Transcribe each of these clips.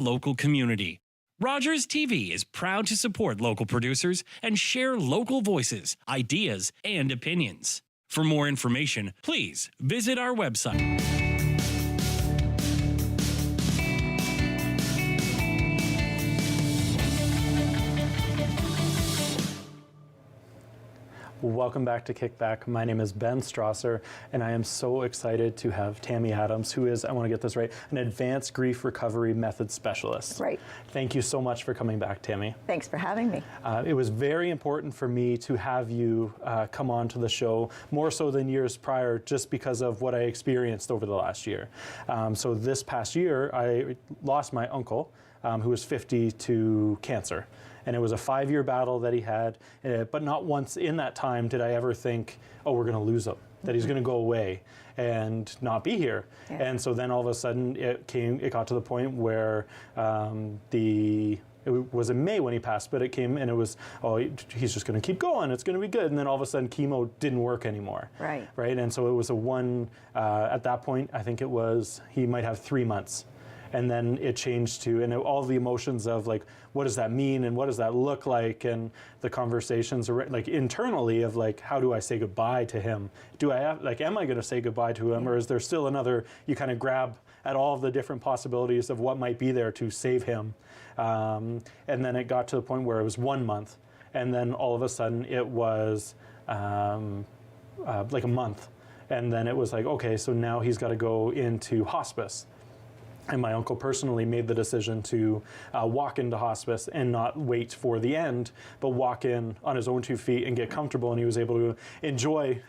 local community. Rogers TV is proud to support local producers and share local voices, ideas, and opinions. For more information, please visit our website. Welcome back to KickBack. My name is Ben Strasser, and I am so excited to have Tammy Adams, who is, I want to get this right, an advanced grief recovery method specialist. Right. Thank you so much for coming back, Tammy. Thanks for having me. It was very important for me to have you come on to the show, more so than years prior, just because of what I experienced over the last year. So this past year, I lost my uncle, who was 50, to cancer. And it was a 5-year battle that he had, but not once in that time did I ever think, oh, we're going to lose him, that he's going to go away and not be here. Yeah. And so then all of a sudden it got to the point where it was in May when he passed, but it came and it was, oh, he's just going to keep going, it's going to be good. And then all of a sudden chemo didn't work anymore. Right. And so it was at that point, I think it was, he might have 3 months. And then it changed to, and all the emotions of like, what does that mean and what does that look like? And the conversations like internally of like, how do I say goodbye to him? Do I have, like, am I going to say goodbye to him? Or is there still another, you kind of grab at all of the different possibilities of what might be there to save him. And then it got to the point where it was 1 month. And then all of a sudden it was like a month. And then it was like, okay, so now he's got to go into hospice. And my uncle personally made the decision to walk into hospice and not wait for the end, but walk in on his own 2 feet and get comfortable. And he was able to enjoy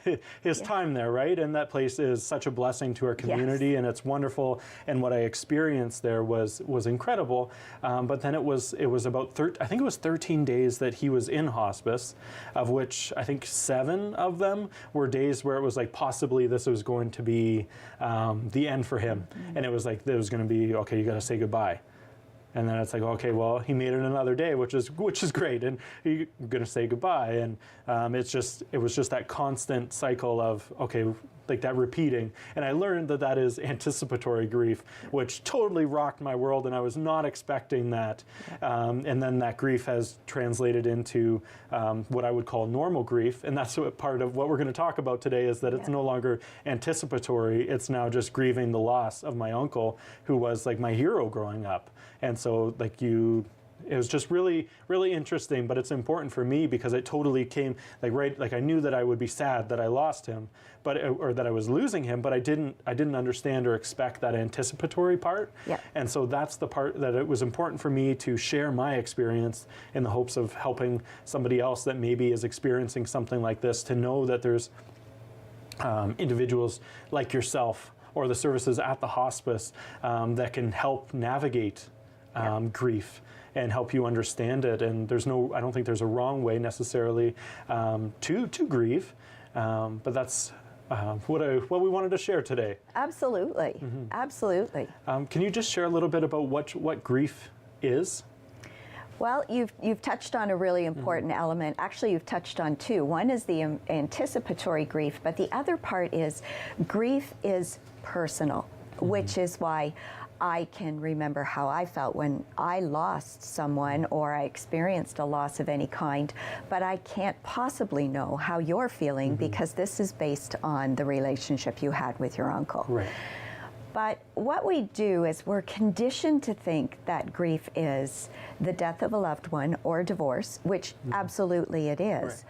his time there, right? And that place is such a blessing to our community, and it's wonderful. And what I experienced there was incredible. But then it was about I think it was 13 days that he was in hospice, of which I think 7 of them were days where it was like possibly this was going to be the end for him, and it was like there was going to be, okay, you got to say goodbye. And then it's like, okay, well, he made it another day, which is great, and you're going to say goodbye. And it was just that constant cycle of, okay, like that repeating. And I learned that is anticipatory grief, which totally rocked my world, and I was not expecting that. And then that grief has translated into what I would call normal grief, and that's part of what we're going to talk about today, is that it's no longer anticipatory, it's now just grieving the loss of my uncle, who was like my hero growing up. And so like it was just really, really interesting, but it's important for me because it totally came like I knew that I would be sad that I lost him, or that I was losing him, but I didn't understand or expect that anticipatory part. Yeah. And so that's the part that it was important for me to share my experience in the hopes of helping somebody else that maybe is experiencing something like this to know that there's individuals like yourself or the services at the hospice that can help navigate grief and help you understand it. And I don't think there's a wrong way necessarily to grieve, but that's what we wanted to share today. Absolutely, absolutely. Can you just share a little bit about what grief is? Well, you've touched on a really important element. Actually, you've touched on 2. One is the anticipatory grief, but the other part is grief is personal, which is why I can remember how I felt when I lost someone or I experienced a loss of any kind, but I can't possibly know how you're feeling because this is based on the relationship you had with your uncle. Right. But what we do is we're conditioned to think that grief is the death of a loved one or divorce, which absolutely it is. Right.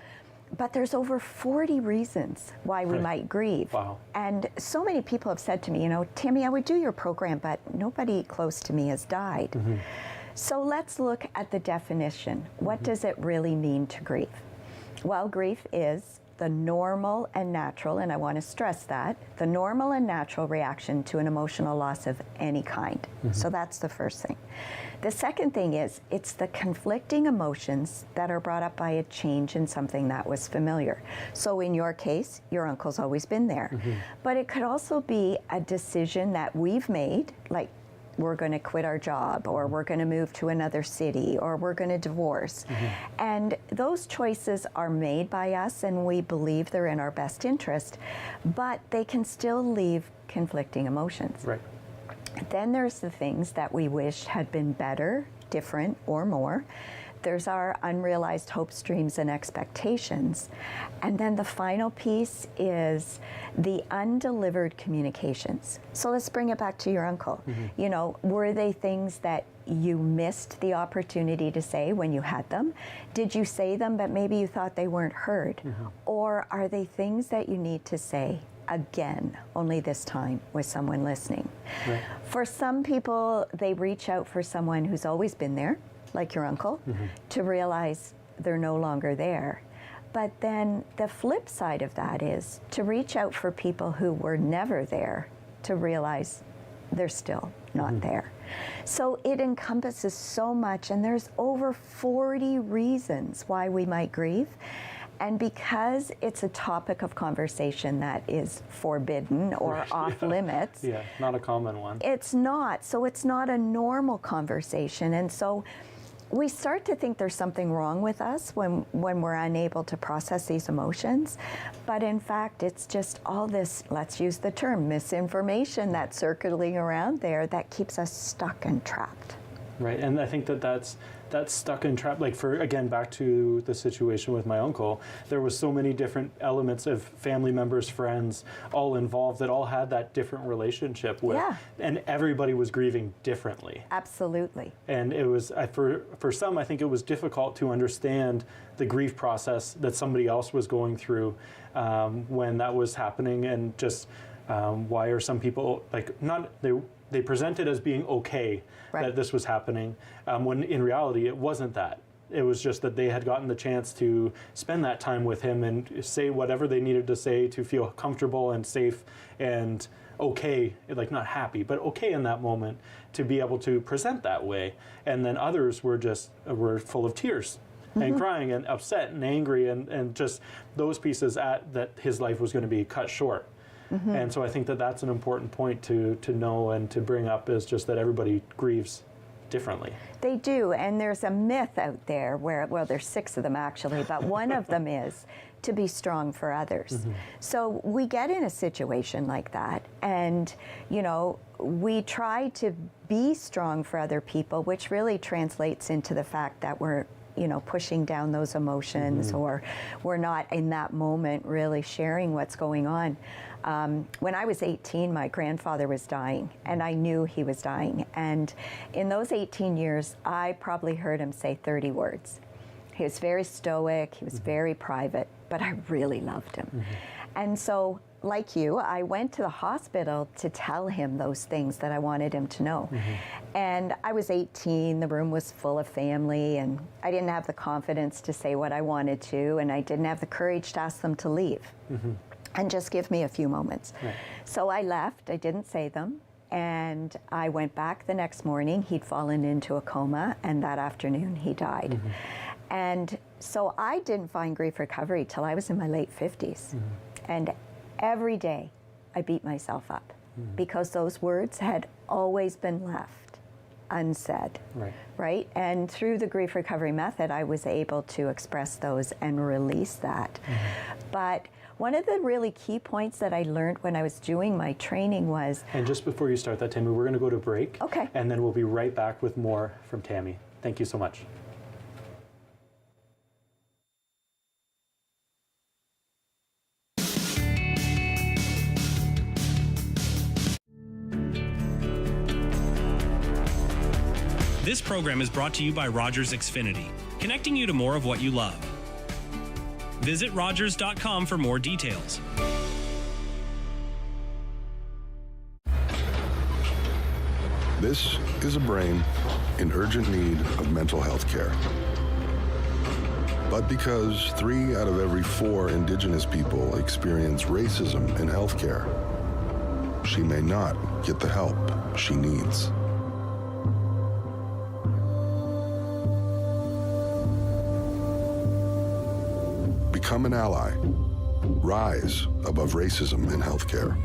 But there's over 40 reasons why we might grieve. Wow. And so many people have said to me, Tammy, I would do your program, but nobody close to me has died. So let's look at the definition. What does it really mean to grieve? Well, grief is the normal and natural, and I want to stress that, the normal and natural reaction to an emotional loss of any kind. So that's the first thing. The second thing is, it's the conflicting emotions that are brought up by a change in something that was familiar. So in your case, your uncle's always been there. But it could also be a decision that we've made, like we're going to quit our job, or we're going to move to another city, or we're going to divorce. And those choices are made by us, and we believe they're in our best interest, but they can still leave conflicting emotions. Right. Then there's the things that we wish had been better, different, or more. There's our unrealized hopes, dreams, and expectations. And then the final piece is the undelivered communications. So let's bring it back to your uncle. You know, were they things that you missed the opportunity to say when you had them? Did you say them, but maybe you thought they weren't heard? Or are they things that you need to say again, only this time with someone listening? Right. For some people, they reach out for someone who's always been there, like your uncle, to realize they're no longer there. But then the flip side of that is to reach out for people who were never there to realize they're still not there. So it encompasses so much, and there's over 40 reasons why we might grieve. And because it's a topic of conversation that is forbidden or off limits, Yeah, not a common one. it's not. So it's not a normal conversation. And so we start to think there's something wrong with us when we're unable to process these emotions. But in fact, it's just all this, let's use the term, misinformation that's circling around there that keeps us stuck and trapped. Right, and I think that's stuck and trapped. Like, for, again, back to the situation with my uncle, there was so many different elements of family members, friends, all involved that all had that different relationship with, and everybody was grieving differently. Absolutely. And it was, for some, I think it was difficult to understand the grief process that somebody else was going through when that was happening, and just why are some people, like, they presented as being okay that this was happening, when in reality it wasn't that. It was just that they had gotten the chance to spend that time with him and say whatever they needed to say to feel comfortable and safe and okay, like not happy, but okay in that moment to be able to present that way. And then others were full of tears and crying and upset and angry and just those pieces that his life was going to be cut short. And so I think that's an important point to know and to bring up, is just that everybody grieves differently. They do, and there's a myth out there where, well, there's 6 of them actually, but one of them is to be strong for others. So we get in a situation like that, and, you know, we try to be strong for other people, which really translates into the fact that we're, you know, pushing down those emotions, or we're not in that moment really sharing what's going on. When I was 18, my grandfather was dying, and I knew he was dying. And in those 18 years, I probably heard him say 30 words. He was very stoic, he was very private, but I really loved him. And so, like you, I went to the hospital to tell him those things that I wanted him to know. And I was 18, the room was full of family, and I didn't have the confidence to say what I wanted to, and I didn't have the courage to ask them to leave. And just give me a few moments. So I left, I didn't say them, and I went back the next morning. He'd fallen into a coma, and that afternoon he died. And so I didn't find grief recovery till I was in my late 50s. And every day I beat myself up because those words had always been left unsaid. Right? And through the grief recovery method, I was able to express those and release that. But one of the really key points that I learned when I was doing my training was... And just before you start that, Tammy, we're going to go to break. Okay. And then we'll be right back with more from Tammy. Thank you so much. This program is brought to you by Rogers Xfinity, connecting you to more of what you love. Visit Rogers.com for more details. This is a brain in urgent need of mental health care. But because 3 out of every 4 Indigenous people experience racism in healthcare, she may not get the help she needs. Become an ally. Rise above racism in healthcare.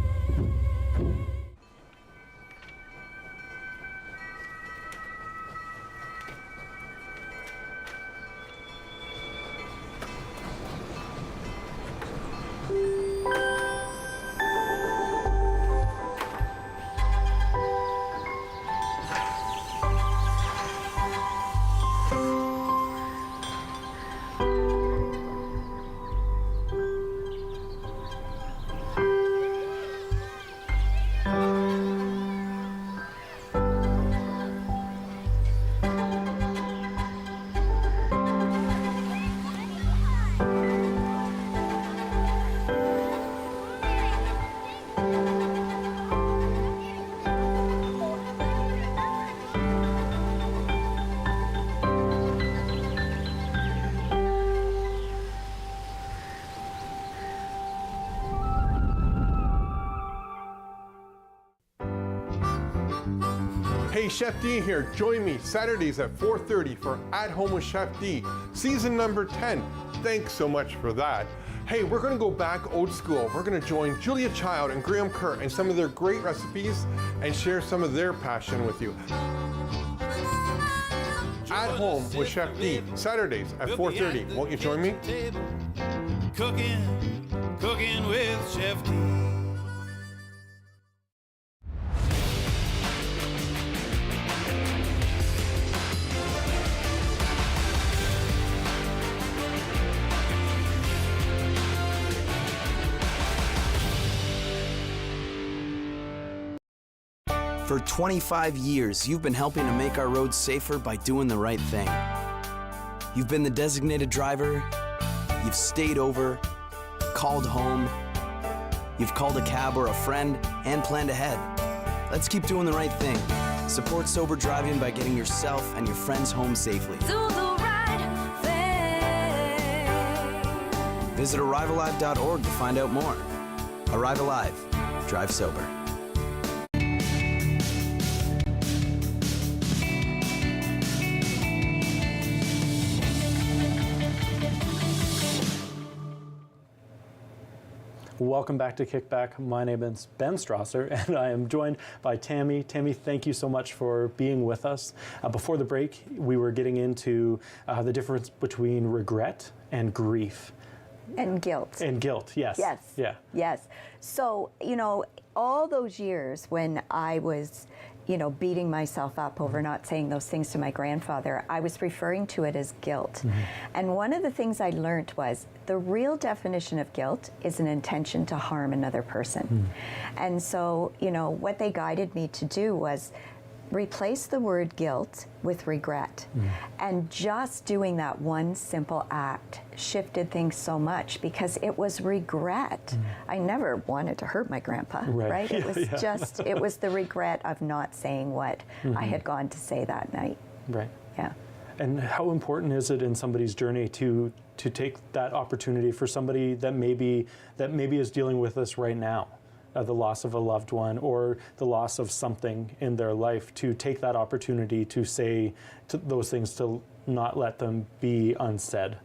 Hey, Chef D here. Join me Saturdays at 4:30 for At Home with Chef D, season number 10. Thanks so much for that. Hey, we're gonna go back old school. We're gonna join Julia Child and Graham Kerr and some of their great recipes and share some of their passion with you. At Home with Chef D, Saturdays at 4:30. Won't you join me? Cooking with Chef D. For 25 years, you've been helping to make our roads safer by doing the right thing. You've been the designated driver, you've stayed over, called home, you've called a cab or a friend, and planned ahead. Let's keep doing the right thing. Support sober driving by getting yourself and your friends home safely. Do the right thing. Visit ArriveAlive.org to find out more. Arrive Alive. Drive sober. Welcome back to KickBack. My name is Ben Strasser, and I am joined by Tammy. Tammy, thank you so much for being with us. Before the break, we were getting into the difference between regret and grief. And guilt. And guilt, yes. Yes. Yeah. Yes. So, all those years when I was, beating myself up over not saying those things to my grandfather, I was referring to it as guilt. Mm-hmm. And one of the things I learned was the real definition of guilt is an intention to harm another person. Mm. And so, what they guided me to do was replace the word guilt with regret. Mm. And just doing that one simple act shifted things so much because it was regret. Mm. I never wanted to hurt my grandpa, right? It was just, it was the regret of not saying what I had gone to say that night. Right. Yeah. And how important is it in somebody's journey to take that opportunity for somebody that maybe is dealing with this right now? The loss of a loved one or the loss of something in their life, to take that opportunity to say those things, to not let them be unsaid.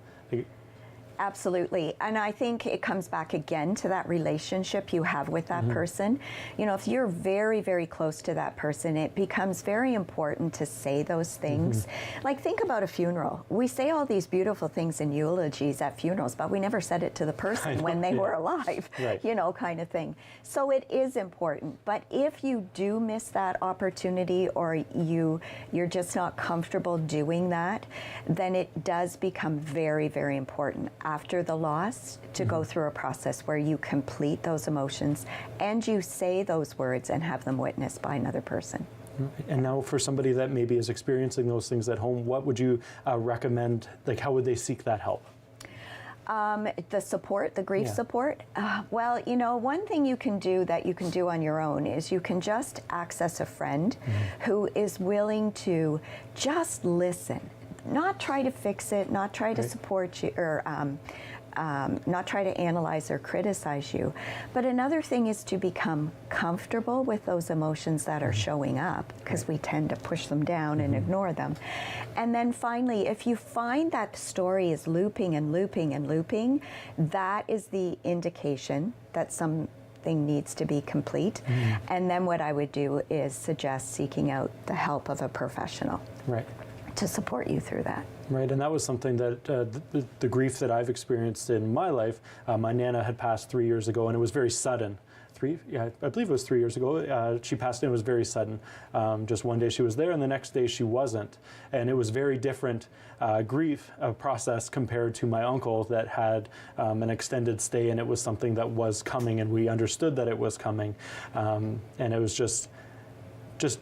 Absolutely. And I think it comes back again to that relationship you have with that person. If you're very, very close to that person, it becomes very important to say those things. Like, think about a funeral. We say all these beautiful things in eulogies at funerals, but we never said it to the person when they were alive, right. Kind of thing. So it is important. But if you do miss that opportunity, or you're just not comfortable doing that, then it does become very, very important after the loss to go through a process where you complete those emotions and you say those words and have them witnessed by another person. And now for somebody that maybe is experiencing those things at home, what would you recommend? Like, how would they seek that help? The support, the grief support. Well, one thing you can do that you can do on your own is you can just access a friend who is willing to just listen. Not try to fix it, not try to support you, or not try to analyze or criticize you. But another thing is to become comfortable with those emotions that are showing up, because we tend to push them down and ignore them. And then finally, if you find that the story is looping and looping and looping, that is the indication that something needs to be complete. And then what I would do is suggest seeking out the help of a professional. Right. To support you through that. Right, and that was something that the grief that I've experienced in my life, my Nana had passed 3 years ago, and it was very sudden. I believe it was 3 years ago. She passed, and it was very sudden. Just one day she was there, and the next day she wasn't. And it was very different grief process compared to my uncle that had an extended stay, and it was something that was coming, and we understood that it was coming. And it was just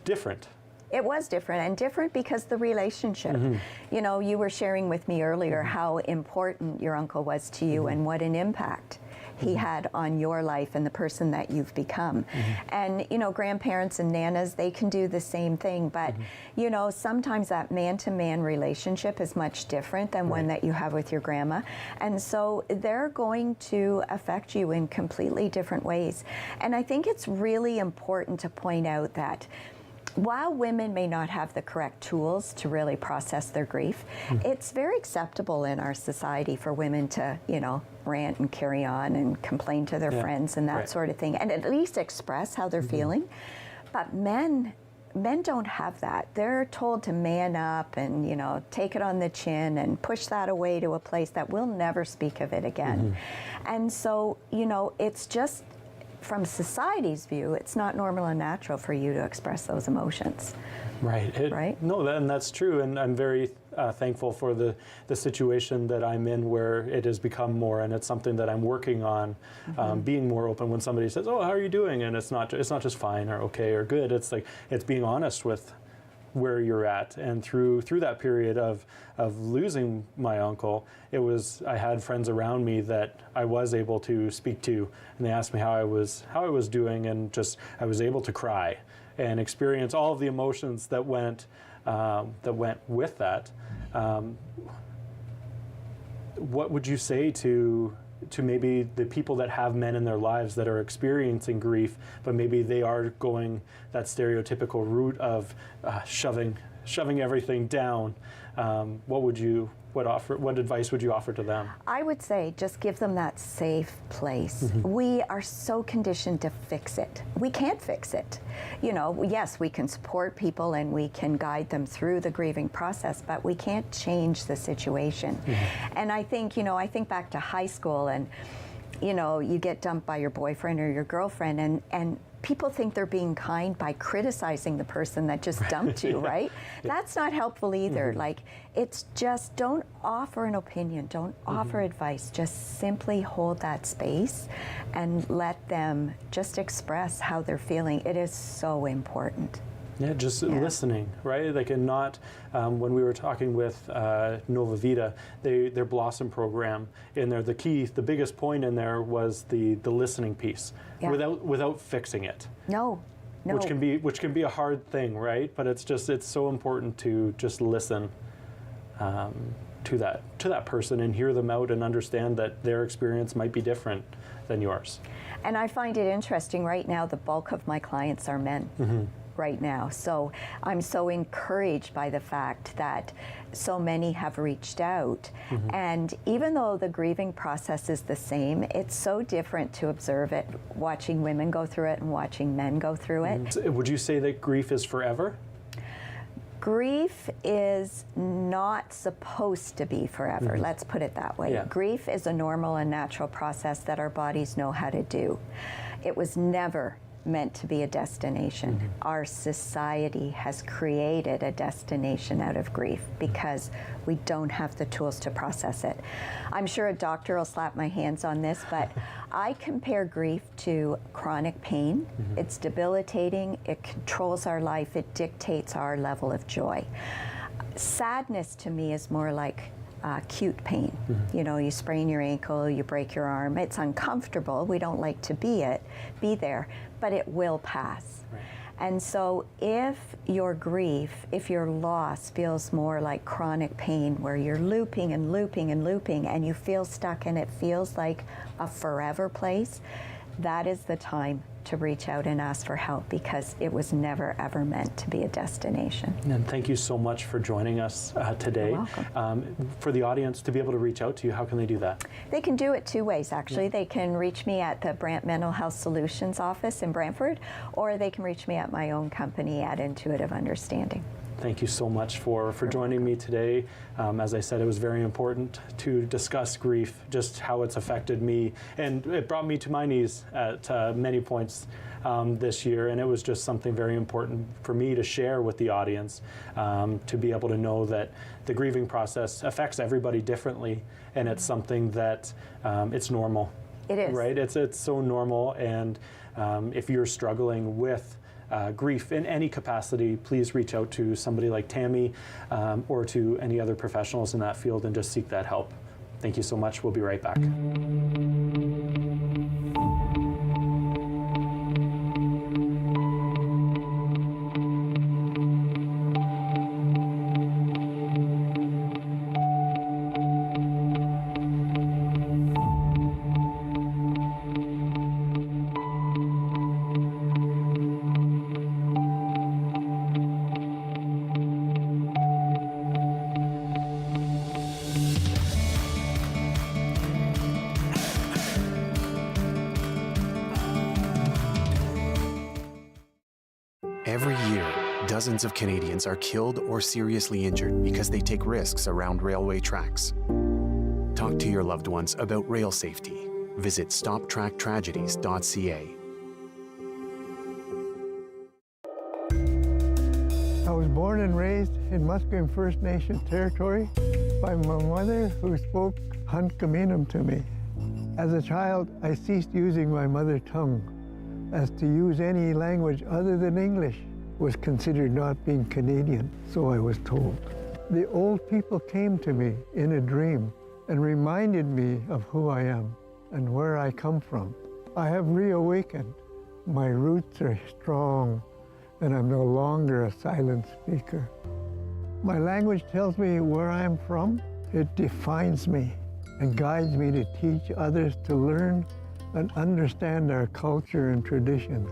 different. It was different, and different because the relationship. You were sharing with me earlier how important your uncle was to you and what an impact he had on your life and the person that you've become. And, grandparents and nanas, they can do the same thing, but, sometimes that man-to-man relationship is much different than one that you have with your grandma. And so they're going to affect you in completely different ways. And I think it's really important to point out that while women may not have the correct tools to really process their grief, it's very acceptable in our society for women to, rant and carry on and complain to their friends and that sort of thing, and at least express how they're feeling. But men don't have that. They're told to man up and, take it on the chin and push that away to a place that we'll never speak of it again. And so, it's just, from society's view, it's not normal and natural for you to express those emotions. Right. Right? No, and that's true. And I'm very thankful for the situation that I'm in, where it has become more, and it's something that I'm working on, being more open when somebody says, "Oh, how are you doing?" And it's not just fine or okay or good. It's like, it's being honest with where you're at. And through that period of losing my uncle, I had friends around me that I was able to speak to, and they asked me how I was doing, and just I was able to cry and experience all of the emotions that went with that. What would you say to maybe the people that have men in their lives that are experiencing grief, but maybe they are going that stereotypical route of shoving everything down? What advice would you offer to them? I would say just give them that safe place. We are so conditioned to fix it. We can't fix it. Yes, we can support people and we can guide them through the grieving process, but we can't change the situation. And I think, I think back to high school, and, you get dumped by your boyfriend or your girlfriend, and people think they're being kind by criticizing the person that just dumped you, right? That's not helpful either. Like, it's just, don't offer an opinion, don't offer advice, just simply hold that space and let them just express how they're feeling. It is so important. Yeah, just listening, right? Like, and not, when we were talking with Nova Vita, their Blossom program, in there, the biggest point in there was the listening piece, without fixing it. No. Which can be a hard thing, right? But it's so important to just listen to that person and hear them out and understand that their experience might be different than yours. And I find it interesting right now, the bulk of my clients are men. Right now. So I'm so encouraged by the fact that so many have reached out. And even though the grieving process is the same, it's so different to observe it, watching women go through it and watching men go through it. Would you say that grief is forever? Grief is not supposed to be forever. Let's put it that way. Grief is a normal and natural process that our bodies know how to do. It was never meant to be a destination. Our society has created a destination out of grief because we don't have the tools to process it. I'm sure a doctor will slap my hands on this, but I compare grief to chronic pain. It's debilitating, it controls our life, it dictates our level of joy. Sadness to me is more like acute pain. You sprain your ankle, you break your arm. It's uncomfortable. We don't like to be there, but it will pass. And so if your grief, if your loss feels more like chronic pain, where you're looping and looping and looping and you feel stuck and it feels like a forever place, that is the time to reach out and ask for help, because it was never ever meant to be a destination. And thank you so much for joining us today. You're welcome. For the audience to be able to reach out to you, how can they do that? They can do it two ways, actually. They can reach me at the Brant Mental Health Solutions office in Brantford, or they can reach me at my own company at Intuitive Understanding. Thank you so much for joining me today. As I said, it was very important to discuss grief, just how it's affected me, and it brought me to my knees at many points this year, and it was just something very important for me to share with the audience, to be able to know that the grieving process affects everybody differently, and it's something that it's normal. It is. Right? It's so normal, and if you're struggling with grief in any capacity, please reach out to somebody like Tammy or to any other professionals in that field and just seek that help. Thank you so much. We'll be right back. dozens of Canadians are killed or seriously injured because they take risks around railway tracks. Talk to your loved ones about rail safety. Visit stoptracktragedies.ca. I was born and raised in Musqueam First Nation territory by my mother, who spoke Hunkaminam to me. As a child, I ceased using my mother tongue, as to use any language other than English was considered not being Canadian, so I was told. The old people came to me in a dream and reminded me of who I am and where I come from. I have reawakened. My roots are strong, and I'm no longer a silent speaker. My language tells me where I'm from. It defines me and guides me to teach others to learn and understand our culture and traditions.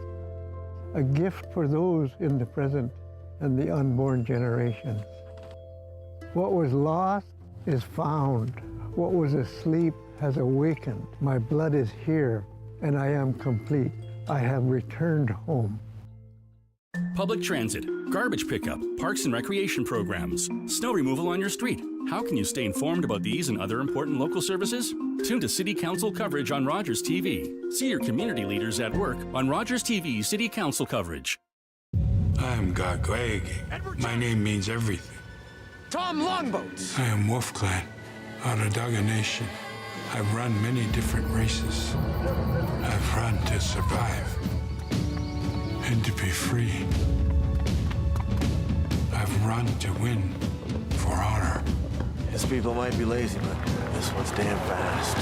A gift for those in the present and the unborn generations. What was lost is found. What was asleep has awakened. My blood is here, and I am complete. I have returned home. Public transit, garbage pickup, parks and recreation programs, snow removal on your street. How can you stay informed about these and other important local services? Tune to City Council coverage on Rogers TV. See your community leaders at work on Rogers TV City Council coverage. I am Gagwege. My name means everything. Tom Longboats. I am Wolf Clan, Onondaga Nation. I've run many different races. I've run to survive and to be free. I've run to win for honor. His people might be lazy, but this one's damn fast.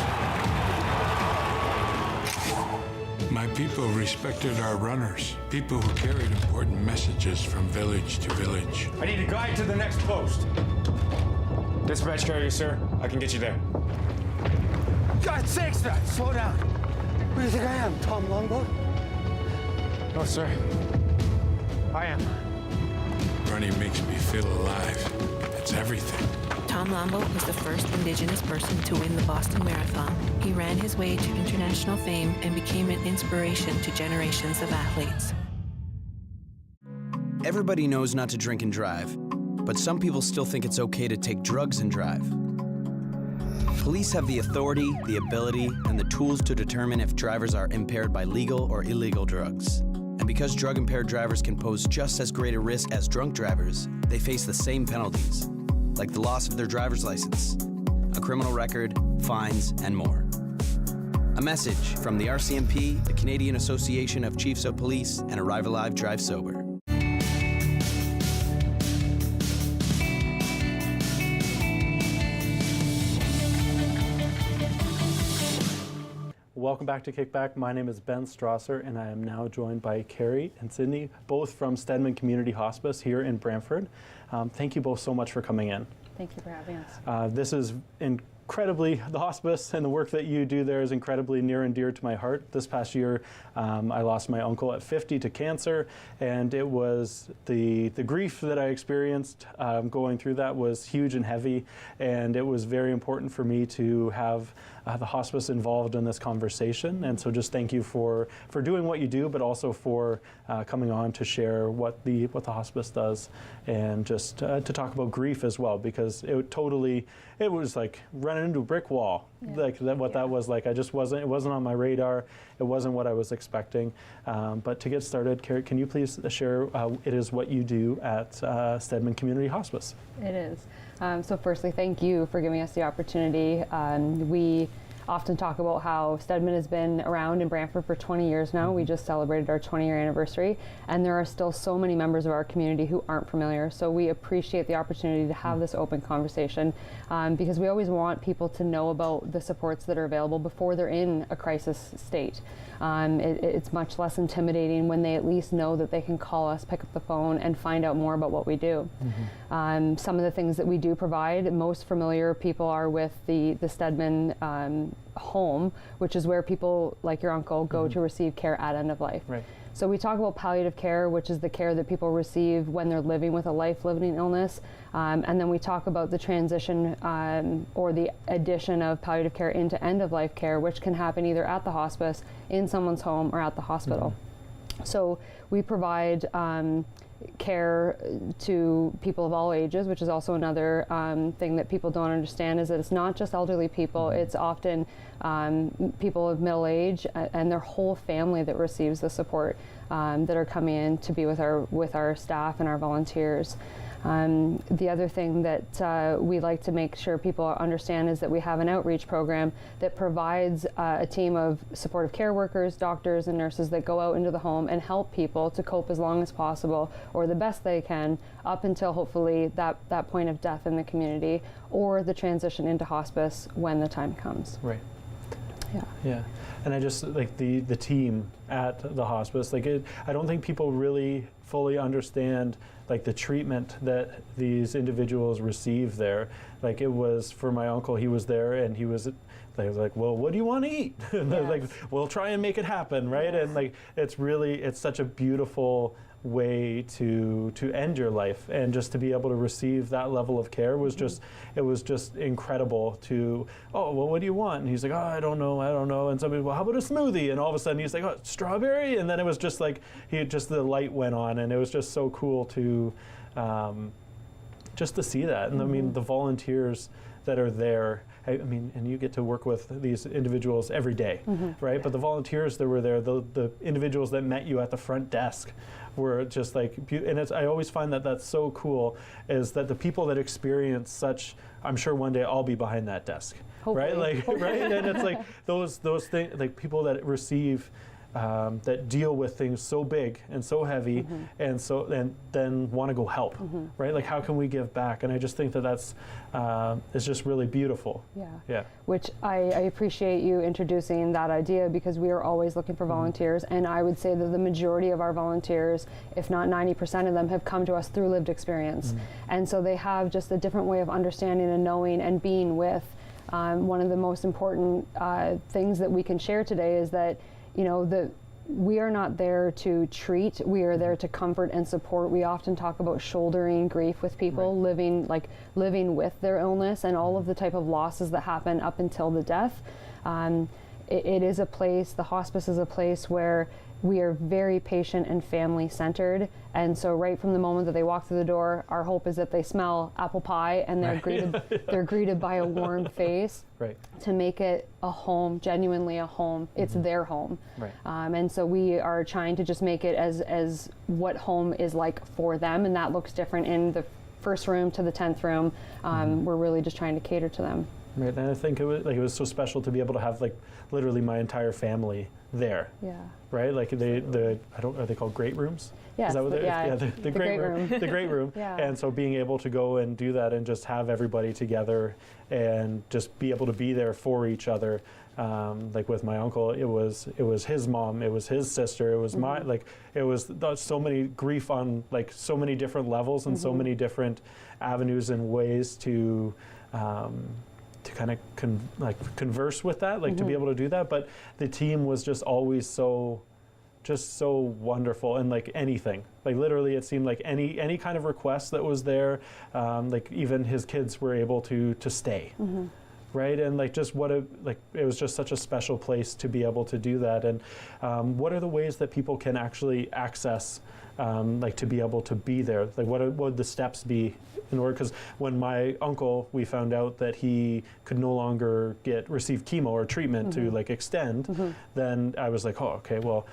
My people respected our runners, people who carried important messages from village to village. I need a guide to the next post. Dispatch carrier, sir. I can get you there. God's sakes, man, slow down. Who do you think I am, Tom Longboat? No, sir. I am. Running makes me feel alive. It's everything. Tom Longboat was the first Indigenous person to win the Boston Marathon. He ran his way to international fame and became an inspiration to generations of athletes. Everybody knows not to drink and drive, but some people still think it's okay to take drugs and drive. Police have the authority, the ability, and the tools to determine if drivers are impaired by legal or illegal drugs. And because drug-impaired drivers can pose just as great a risk as drunk drivers, they face the same penalties, like the loss of their driver's license, a criminal record, fines, and more. A message from the RCMP, the Canadian Association of Chiefs of Police, and Arrive Alive, Drive Sober. Welcome back to KickBack. My name is Ben Strasser, and I am now joined by Carrie and Sydney, both from Stedman Community Hospice here in Brantford. Thank you both so much for coming in. Thank you for having us. This is incredibly, the hospice and the work that you do there is incredibly near and dear to my heart. This past year, I lost my uncle at 50 to cancer, and it was the grief that I experienced going through that was huge and heavy, and it was very important for me to have the hospice involved in this conversation. And so just thank you for doing what you do, but also for coming on to share what the hospice does, and just to talk about grief as well, because it was like running into a brick wall. Yeah. Like that was like. It wasn't on my radar. It wasn't what I was expecting. But to get started, Carrie, can you please share it is what you do at Stedman Community Hospice? It is. So firstly, thank you for giving us the opportunity. We often talk about how Stedman has been around in Brantford for 20 years now. We just celebrated our 20-year anniversary, and there are still so many members of our community who aren't familiar. So we appreciate the opportunity to have this open conversation, because we always want people to know about the supports that are available before they're in a crisis state. It's much less intimidating when they at least know that they can call us, pick up the phone, and find out more about what we do. Mm-hmm. Some of the things that we do provide, most familiar people are with the Stedman home, which is where people like your uncle go to receive care at end of life. Right. So we talk about palliative care, which is the care that people receive when they're living with a life-limiting illness. And then we talk about the transition or the addition of palliative care into end-of-life care, which can happen either at the hospice, in someone's home, or at the hospital. Mm-hmm. So we provide care to people of all ages, which is also another thing that people don't understand, is that it's not just elderly people, it's often people of middle age and their whole family that receives the support that are coming in to be with our staff and our volunteers. The other thing that we like to make sure people understand is that we have an outreach program that provides a team of supportive care workers, doctors, and nurses that go out into the home and help people to cope as long as possible, or the best they can, up until hopefully that point of death in the community, or the transition into hospice when the time comes. Right. Yeah. And I just like the team at the hospice. Like I don't think people really fully understand like the treatment that these individuals receive there. Like it was for my uncle, he was there and he was like, well, what do you want to eat? And they're like, we'll try and make it happen, right? And like it's such a beautiful way to end your life, and just to be able to receive that level of care was just it was just incredible. To well, what do you want? And he's like, I don't know. And somebody, well, how about a smoothie? And all of a sudden he's like, strawberry. And then it was just like the light went on, and it was just so cool to just to see that. And I mean, the volunteers that are there, I mean, and you get to work with these individuals every day, right? But the volunteers that were there, the individuals that met you at the front desk, were just like, and I always find that that's so cool, is that the people that experience such, I'm sure one day I'll be behind that desk, hopefully. Right? Like, right? And it's like those things, like people that receive, that deal with things so big and so heavy, and then want to go help, right? Like, how can we give back? And I just think that that's it's just really beautiful. Yeah. Which I appreciate you introducing that idea, because we are always looking for volunteers, and I would say that the majority of our volunteers, if not 90% of them, have come to us through lived experience, and so they have just a different way of understanding and knowing and being with. One of the most important things that we can share today is that, we are not there to treat, we are there to comfort and support. We often talk about shouldering grief with people, living with their illness and all of the type of losses that happen up until the death. It is a place, the hospice is a place where we are very patient and family centered, and so right from the moment that they walk through the door, our hope is that they smell apple pie and they're greeted by a warm face, to make it a home, genuinely a home. It's their home, and so we are trying to just make it as what home is like for them, and that looks different in the first room to the 10th room. We're really just trying to cater to them. Right, and I think it was so special to be able to have like literally my entire family there. Yeah. Right, like are they called great rooms? Yes. Is that what the great room. The great room. Yeah. And so being able to go and do that and just have everybody together and just be able to be there for each other. Like with my uncle, it was his mom, it was his sister, it was my, like, it was so many grief on like so many different levels and so many different avenues and ways to kind of converse with that, like to be able to do that. But the team was just always so wonderful, and like anything, like literally it seemed like any kind of request that was there, like even his kids were able to stay. Right, and like just it was just such a special place to be able to do that. And what are the ways that people can actually access, like to be able to be there? Like what would the steps be in order? Because when my uncle, we found out that he could no longer receive chemo or treatment to like extend, then I was like, oh, okay, well,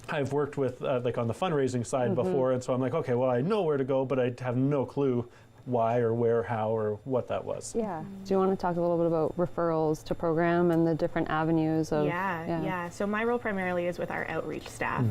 I've worked with like on the fundraising side before, and so I'm like, okay, well, I know where to go, but I have no clue why or where, how, or what that was. Yeah. Do you want to talk a little bit about referrals to program and the different avenues of? Yeah. So my role primarily is with our outreach staff.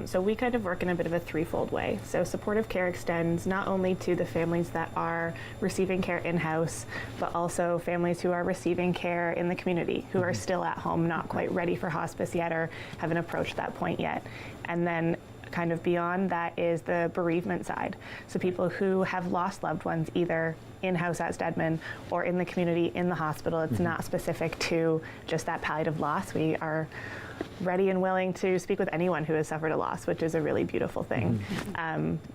So we kind of work in a bit of a threefold way. So supportive care extends not only to the families that are receiving care in-house, but also families who are receiving care in the community, who are still at home, not quite ready for hospice yet, or haven't approached that point yet. And then kind of beyond that is the bereavement side. So people who have lost loved ones either in-house at Stedman or in the community in the hospital. It's not specific to just that palliative loss. We are ready and willing to speak with anyone who has suffered a loss, which is a really beautiful thing.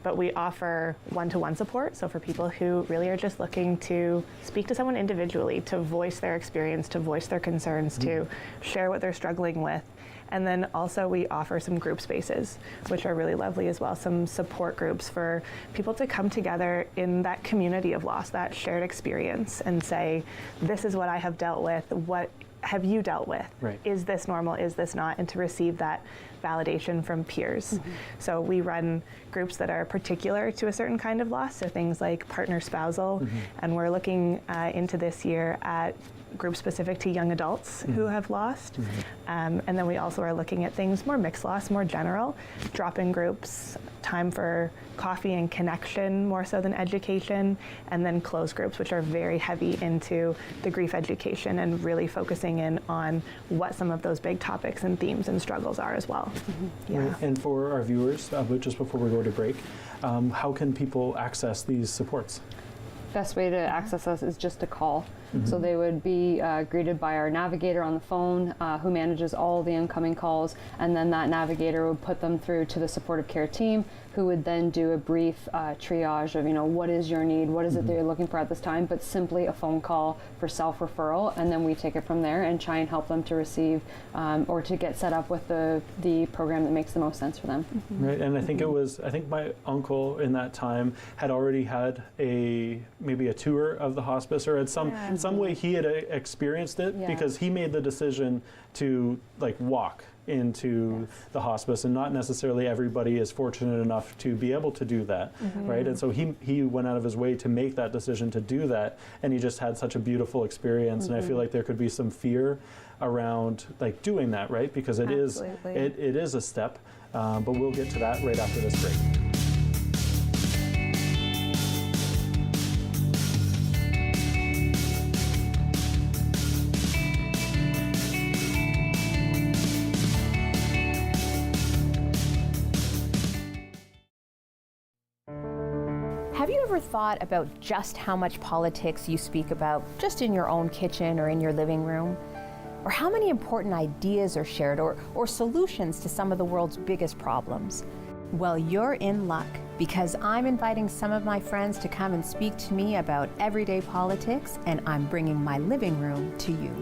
But we offer one-to-one support. So for people who really are just looking to speak to someone individually, to voice their experience, to voice their concerns, to share what they're struggling with. And then also we offer some group spaces, which are really lovely as well, some support groups for people to come together in that community of loss, that shared experience, and say, this is what I have dealt with, what have you dealt with? Right. Is this normal, is this not? And to receive that validation from peers. So we run groups that are particular to a certain kind of loss, so things like partner spousal, and we're looking into this year at groups specific to young adults who have lost. And then we also are looking at things more mixed loss, more general, drop-in groups, time for coffee and connection more so than education, and then closed groups, which are very heavy into the grief education and really focusing in on what some of those big topics and themes and struggles are as well. Right. And for our viewers, but just before we go to break, how can people access these supports? Best way to access us is just a call. So they would be greeted by our navigator on the phone who manages all the incoming calls, and then that navigator would put them through to the supportive care team, who would then do a brief triage of, what is your need, what is it that you're looking for at this time, but simply a phone call for self-referral, and then we take it from there and try and help them to receive or to get set up with the program that makes the most sense for them. Right, and I think my uncle in that time had already had maybe a tour of the hospice, or at some way he had experienced it, because he made the decision to walk into the hospice, and not necessarily everybody is fortunate enough to be able to do that, right? And so he went out of his way to make that decision to do that, and he just had such a beautiful experience. And I feel like there could be some fear around doing that, right? Because it is a step, but we'll get to that right after this break. Have you ever thought about just how much politics you speak about just in your own kitchen or in your living room? Or how many important ideas are shared or solutions to some of the world's biggest problems? Well, you're in luck, because I'm inviting some of my friends to come and speak to me about everyday politics, and I'm bringing my living room to you.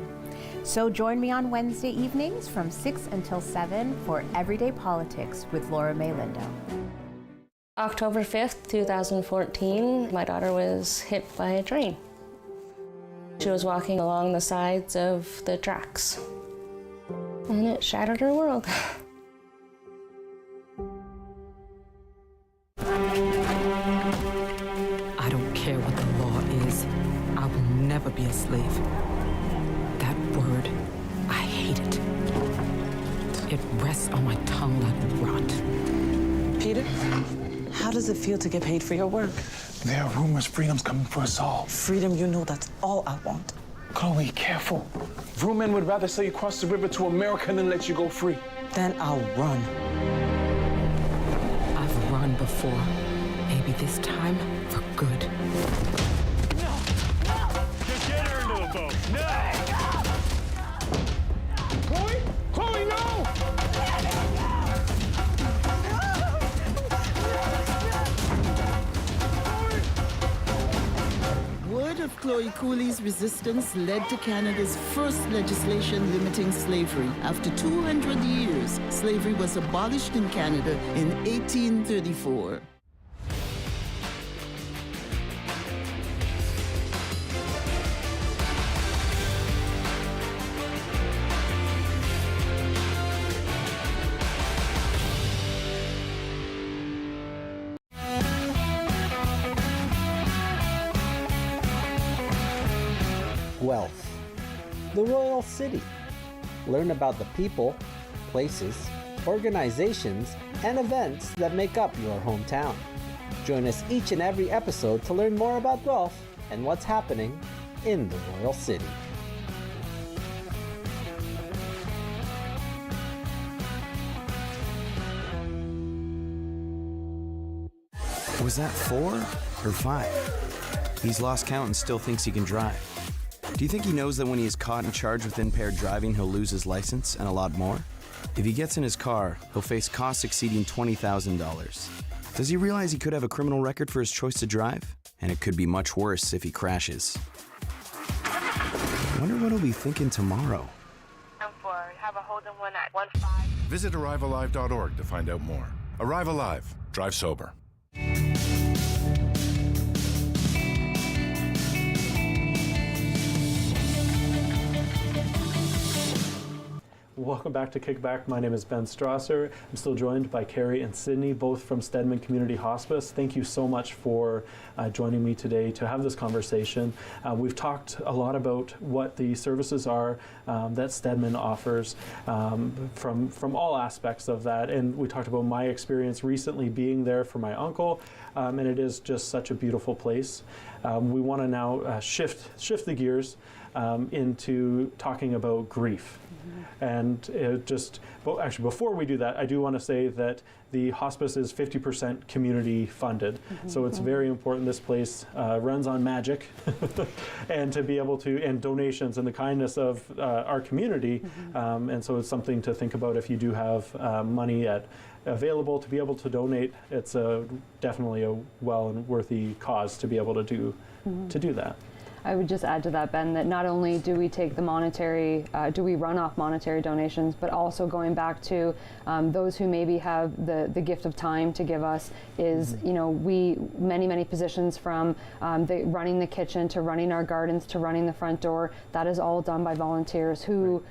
So join me on Wednesday evenings from 6 until 7 for Everyday Politics with Laura May Lindo. October 5th, 2014, my daughter was hit by a train. She was walking along the sides of the tracks, and it shattered her world. I don't care what the law is. I will never be a slave. That word, I hate it. It rests on my tongue like rot. Peter? How does it feel to get paid for your work? There are rumors freedom's coming for us all. Freedom, that's all I want. Chloe, careful. Real men would rather sell you across the river to America than let you go free. Then I'll run. I've run before. Maybe this time for good. No! Just get her into a boat. No! Chloe! Chloe, no! Word of Chloe Cooley's resistance led to Canada's first legislation limiting slavery. After 200 years, slavery was abolished in Canada in 1834. Wealth. The Royal City. Learn about the people, places, organizations, and events that make up your hometown. Join us each and every episode to learn more about wealth and what's happening in the Royal City. Was that 4 or 5? He's lost count and still thinks he can drive. Do you think he knows that when he is caught and charged with impaired driving, he'll lose his license and a lot more? If he gets in his car, he'll face costs exceeding $20,000. Does he realize he could have a criminal record for his choice to drive? And it could be much worse if he crashes. Wonder what he'll be thinking tomorrow. have a Holden one at 15. Visit ArriveAlive.org to find out more. Arrive Alive. Drive sober. Welcome back to KickBack. My name is Ben Strasser. I'm still joined by Carrie and Sydney, both from Stedman Community Hospice. Thank you so much for joining me today to have this conversation. We've talked a lot about what the services are that Stedman offers from all aspects of that. And we talked about my experience recently being there for my uncle, and it is just such a beautiful place. We want to now shift the gears into talking about grief. And actually, before we do that, I do want to say that the hospice is 50% community funded. So it's very important. This place runs on magic, and to be able to, and donations and the kindness of our community. And so it's something to think about if you do have money available to be able to donate. It's definitely a well and worthy cause to be able to do that. I would just add to that, Ben, that not only do we take the monetary, do we run off monetary donations, but also going back to those who maybe have the gift of time to give us is, you know, many positions from running the kitchen to running our gardens to running the front door, that is all done by volunteers who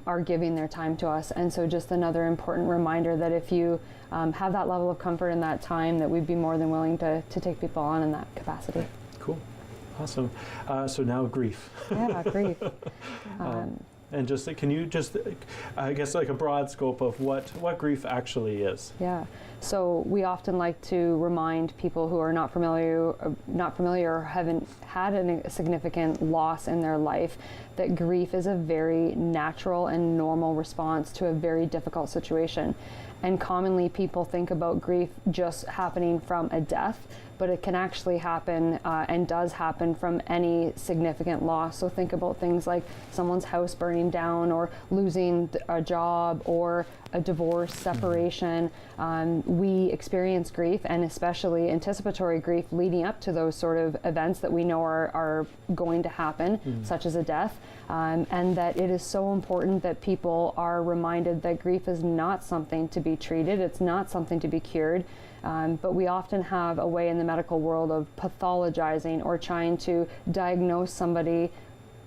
are giving their time to us. And so just another important reminder that if you have that level of comfort in that time, that we'd be more than willing to take people on in that capacity. Cool. Awesome. So now grief. Yeah, grief. And just, can you just, I guess, like a broad scope of what grief actually is? Yeah. So we often like to remind people who are not familiar or haven't had a significant loss in their life that grief is a very natural and normal response to a very difficult situation. And commonly people think about grief just happening from a death, but it can actually happen and does happen from any significant loss. So think about things like someone's house burning down, or losing a job, or a divorce, separation. We experience grief, and especially anticipatory grief leading up to those sort of events that we know are going to happen, such as a death. And that it is so important that people are reminded that grief is not something to be treated, it's not something to be cured. But we often have a way in the medical world of pathologizing or trying to diagnose somebody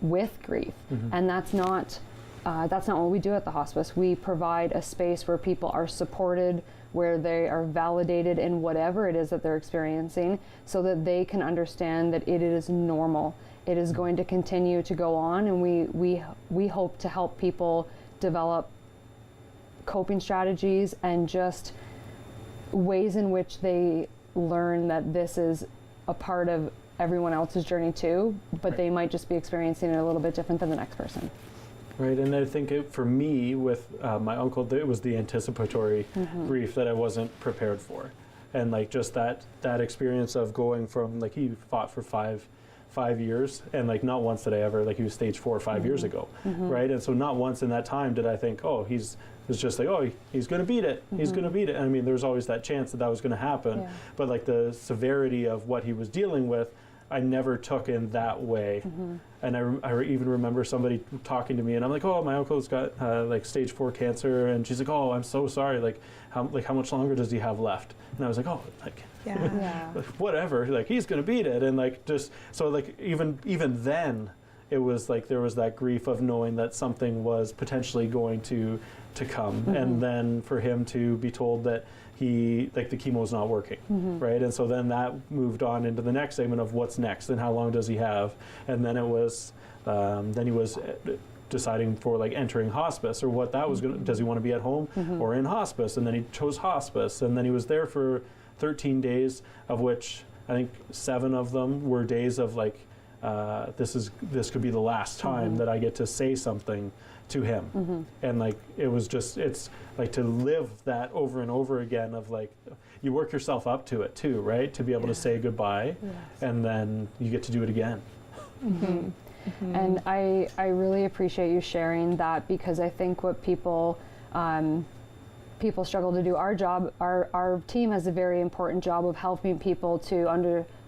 with grief. And that's not what we do at the hospice. We provide a space where people are supported, where they are validated in whatever it is that they're experiencing, so that they can understand that it is normal. It is going to continue to go on, and we hope to help people develop coping strategies and just ways in which they learn that this is a part of everyone else's journey too, but they might just be experiencing it a little bit different than the next person. Right, and I think for me, with my uncle, it was the anticipatory grief that I wasn't prepared for. And like just that experience of going from, like, he fought for five years, and like not once did I ever, like, he was stage 4 or 5 years ago, right? And so not once in that time did I think, oh, it's just like, oh, he's going to beat it. He's going to beat it. I mean, there's always that chance that was going to happen. But like the severity of what he was dealing with, I never took in that way. And I even remember somebody talking to me, and I'm like, oh, my uncle's got like stage 4 cancer. And she's like, oh, I'm so sorry. Like how much longer does he have left? And I was like, oh, like, whatever. Like, he's going to beat it. And like, just, so like, even then, it was like there was that grief of knowing that something was potentially going to come, and then for him to be told that the chemo is not working, right? And so then that moved on into the next segment of what's next and how long does he have, and then it was then he was deciding for like entering hospice, or what that was going to, does he want to be at home or in hospice? And then he chose hospice, and then he was there for 13 days, of which I think 7 of them were days of like, this could be the last time that I get to say something to him. And like, it's like to live that over and over again, of like, you work yourself up to it too, right? To be able to say goodbye, and then you get to do it again. And I really appreciate you sharing that, because I think what people struggle to do, our team has a very important job of helping people to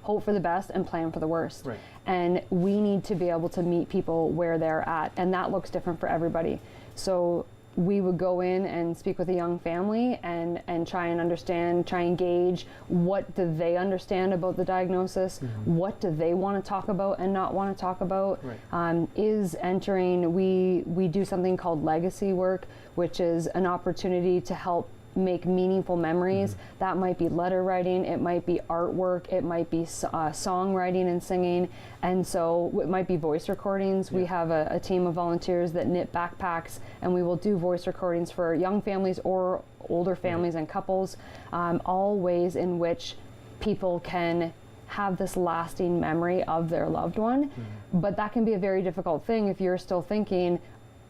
hope for the best and plan for the worst. Right. And we need to be able to meet people where they're at, and that looks different for everybody. So we would go in and speak with a young family and try and understand, try and gauge what do they understand about the diagnosis, what do they want to talk about and not want to talk about. Right. Is entering, we do something called legacy work, which is an opportunity to help make meaningful memories. That might be letter writing, it might be artwork, it might be songwriting and singing, and so it might be voice recordings. We have a team of volunteers that knit backpacks, and we will do voice recordings for young families or older families and couples, all ways in which people can have this lasting memory of their loved one. But that can be a very difficult thing if you're still thinking,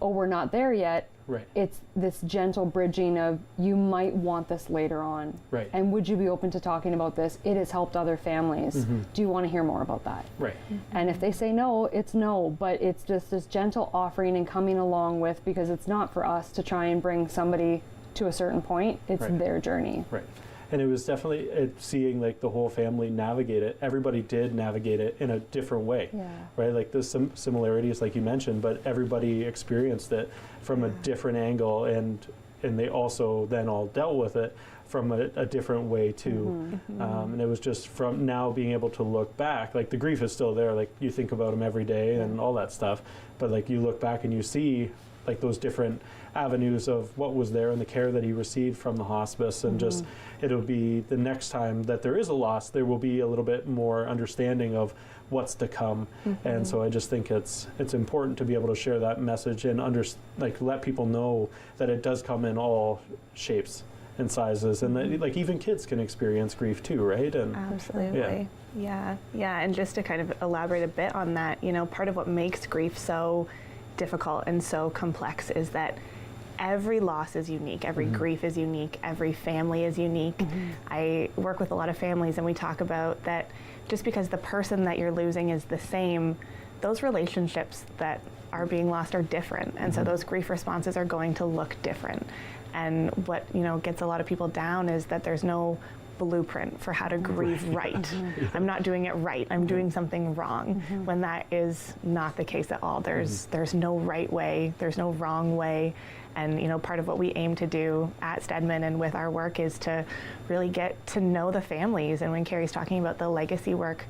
oh, we're not there yet. Right. It's this gentle bridging of, you might want this later on. Right. And would you be open to talking about this? It has helped other families. Do you want to hear more about that? Right. And if they say no, it's no, but it's just this gentle offering and coming along with, because it's not for us to try and bring somebody to a certain point, it's their journey. Right. And it was definitely seeing like the whole family navigate it. Everybody did navigate it in a different way, right? Like there's some similarities, like you mentioned, but everybody experienced it from a different angle, and they also then all dealt with it from a different way too. And it was just from now being able to look back, like the grief is still there. Like you think about him every day and all that stuff, but like you look back and you see like those different avenues of what was there and the care that he received from the hospice, and just it'll be the next time that there is a loss, there will be a little bit more understanding of what's to come. And so I just think it's important to be able to share that message and like let people know that it does come in all shapes and sizes, and that like even kids can experience grief too, right? And absolutely. Yeah. And just to kind of elaborate a bit on that, you know, part of what makes grief so difficult and so complex is that every loss is unique, every grief is unique, every family is unique. I work with a lot of families, and we talk about that just because the person that you're losing is the same, those relationships that are being lost are different, and so those grief responses are going to look different. And what, you know, gets a lot of people down is that there's no blueprint for how to grieve right. I'm not doing it right, I'm doing something wrong, when that is not the case at all. There's no right way, there's no wrong way. And you know, part of what we aim to do at Stedman and with our work is to really get to know the families. And when Carrie's talking about the legacy work,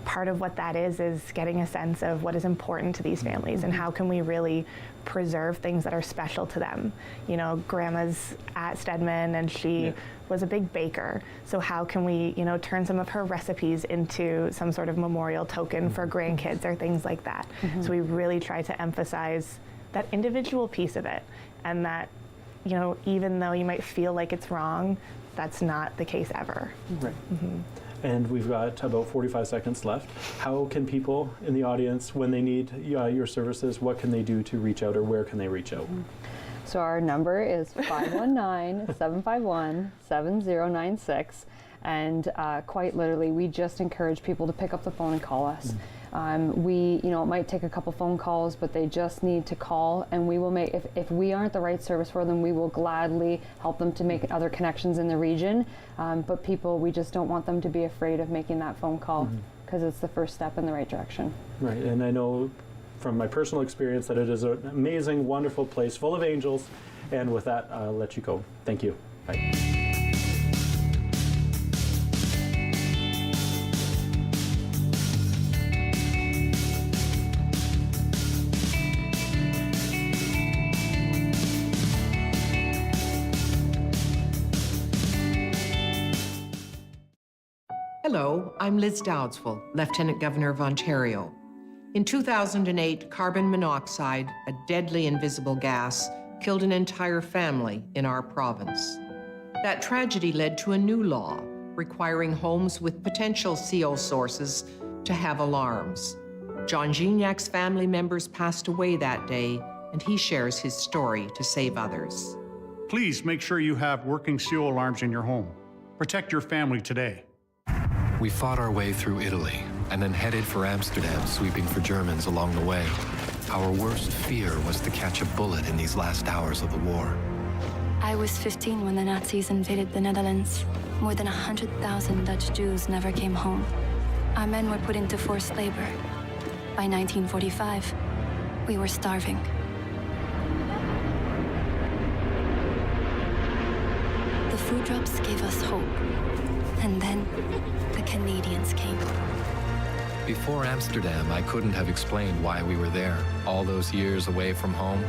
part of what that is getting a sense of what is important to these families and how can we really preserve things that are special to them. You know, Grandma's at Stedman and she was a big baker, so how can we, you know, turn some of her recipes into some sort of memorial token for grandkids or things like that. So we really try to emphasize that individual piece of it, and that, you know, even though you might feel like it's wrong, that's not the case ever. Right. And we've got about 45 seconds left. How can people in the audience, when they need your services, what can they do to reach out, or where can they reach out? So our number is 519-751-7096. And quite literally, we just encourage people to pick up the phone and call us. We, you know, it might take a couple phone calls, but they just need to call, and we will make, if we aren't the right service for them, we will gladly help them to make other connections in the region. But people, we just don't want them to be afraid of making that phone call, because it's the first step in the right direction. Right, and I know from my personal experience that it is an amazing, wonderful place full of angels. And with that, I'll let you go. Thank you. Bye. Hello, I'm Liz Dowdswell, Lieutenant Governor of Ontario. In 2008, carbon monoxide, a deadly invisible gas, killed an entire family in our province. That tragedy led to a new law requiring homes with potential CO sources to have alarms. John Gignac's family members passed away that day, and he shares his story to save others. Please make sure you have working CO alarms in your home. Protect your family today. We fought our way through Italy and then headed for Amsterdam, sweeping for Germans along the way. Our worst fear was to catch a bullet in these last hours of the war. I was 15 when the Nazis invaded the Netherlands. More than 100,000 Dutch Jews never came home. our men were put into forced labor. By 1945, we were starving. The food drops gave us hope. And then the Canadians came. Before Amsterdam, I couldn't have explained why we were there, all those years away from home,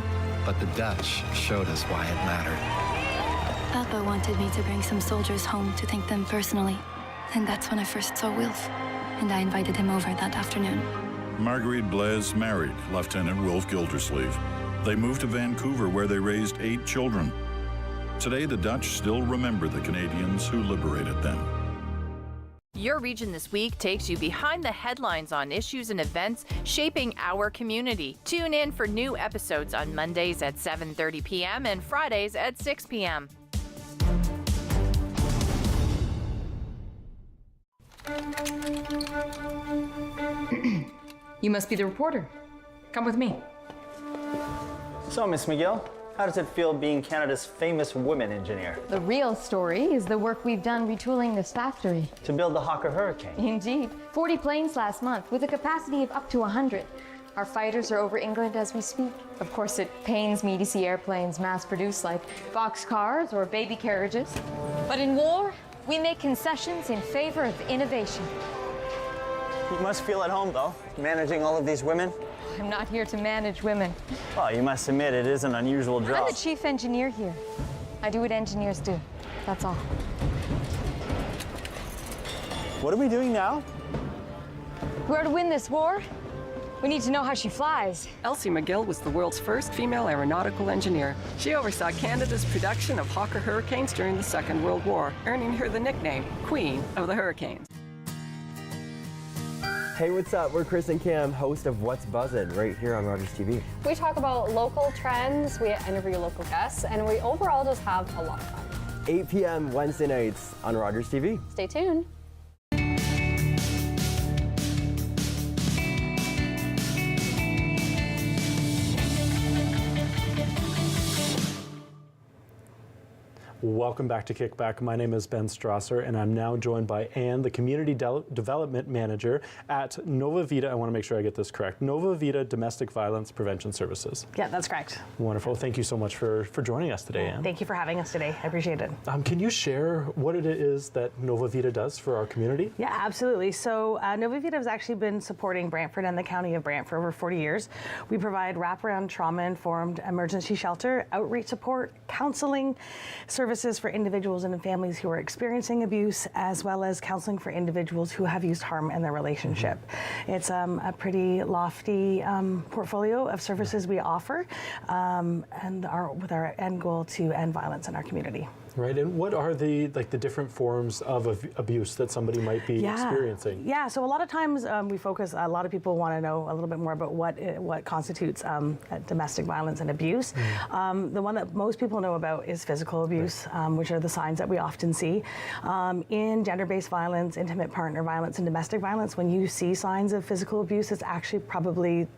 but the Dutch showed us why it mattered. Papa wanted me to bring some soldiers home to thank them personally. And that's when I first saw Wilf. And I invited him over that afternoon. Marguerite Blaise married Lieutenant Wilf Gildersleeve. They moved to Vancouver, where they raised 8 children. Today, the Dutch still remember the Canadians who liberated them. Your Region This Week takes you behind the headlines on issues and events shaping our community. Tune in for new episodes on Mondays at 7:30 p.m. and Fridays at 6 p.m. You must be the reporter. Come with me. So, Miss McGill, how does it feel being Canada's famous women engineer? The real story is the work we've done retooling this factory. To build the Hawker Hurricane? Indeed. 40 planes last month with a capacity of up to 100. Our fighters are over England as we speak. Of course, it pains me to see airplanes mass-produced like boxcars or baby carriages. But in war, we make concessions in favor of innovation. You must feel at home, though, managing all of these women. I'm not here to manage women. Well, you must admit it is an unusual job. I'm the chief engineer here. I do what engineers do. That's all. What are we doing now? We're to win this war. We need to know how she flies. Elsie McGill was the world's first female aeronautical engineer. She oversaw Canada's production of Hawker Hurricanes during the Second World War, earning her the nickname Queen of the Hurricanes. Hey, what's up? We're Chris and Cam, host of What's Buzzin', right here on Rogers TV. We talk about local trends, we interview local guests, and we overall just have a lot of fun. 8 p.m. Wednesday nights on Rogers TV. Stay tuned. Welcome back to KickBack. My name is Ben Strasser, and I'm now joined by Anne, the Community Development Manager at Nova Vita. I want to make sure I get this correct. Nova Vita Domestic Violence Prevention Services. Yeah, that's correct. Wonderful. Thank you so much for joining us today, Anne. Thank you for having us today. I appreciate it. Can you share what it is that Nova Vita does for our community? Yeah, absolutely. So Nova Vita has actually been supporting Brantford and the County of Brant for over 40 years. We provide wraparound trauma-informed emergency shelter, outreach support, counseling services for individuals and families who are experiencing abuse, as well as counseling for individuals who have used harm in their relationship. It's a pretty lofty portfolio of services we offer, and with our end goal to end violence in our community. Right, and what are the different forms of abuse that somebody might be experiencing? Yeah, so a lot of times we focus. A lot of people want to know a little bit more about what constitutes domestic violence and abuse. The one that most people know about is physical abuse, which are the signs that we often see in gender-based violence, intimate partner violence, and domestic violence. When you see signs of physical abuse, it's actually probably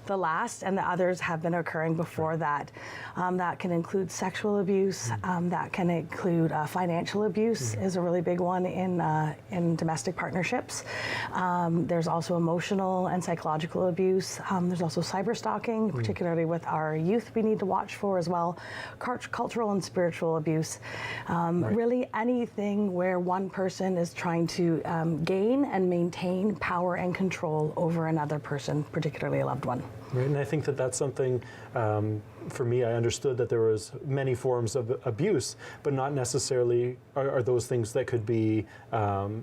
the last, and the others have been occurring before that. That can include sexual abuse, that can include financial abuse is a really big one in domestic partnerships. There's also emotional and psychological abuse. There's also cyber stalking, particularly with our youth we need to watch for as well. Cultural and spiritual abuse. Really anything where one person is trying to gain and maintain power and control over another person, particularly a loved one. Right, and I think that that's something, for me, I understood that there was many forms of abuse, but not necessarily are those things that could be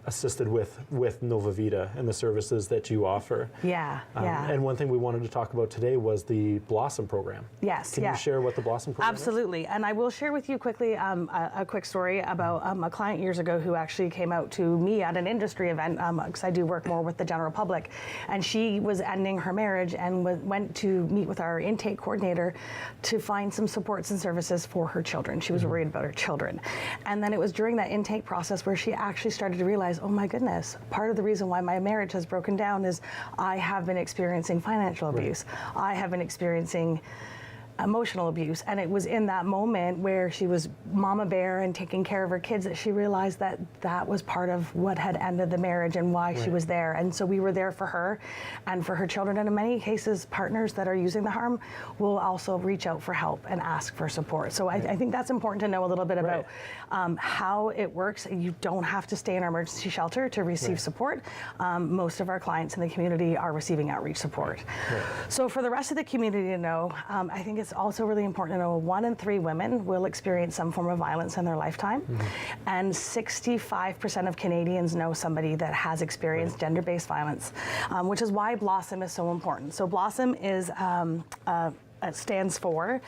assisted with Nova Vita and the services that you offer. Yeah, yeah. And one thing we wanted to talk about today was the Blossom program. Yes, Can you share what the Blossom program is? Absolutely, and I will share with you quickly a quick story about a client years ago who actually came out to me at an industry event, because I do work more with the general public, and she was ending her marriage and went to meet with our intake coordinator to find some supports and services for her children. She was worried about her children. And then it was during that intake process where she actually started to realize, oh my goodness, part of the reason why my marriage has broken down is I have been experiencing financial abuse. I have been experiencing emotional abuse. And it was in that moment where she was mama bear and taking care of her kids that she realized that that was part of what had ended the marriage and why she was there. And so we were there for her and for her children. And in many cases, partners that are using the harm will also reach out for help and ask for support. So I think that's important to know a little bit about how it works. You don't have to stay in our emergency shelter to receive support. Most of our clients in the community are receiving outreach support. So for the rest of the community to know, I think it's also really important to know 1 in 3 women will experience some form of violence in their lifetime. And 65% of Canadians know somebody that has experienced gender-based violence, which is why Blossom is so important. So Blossom is stands for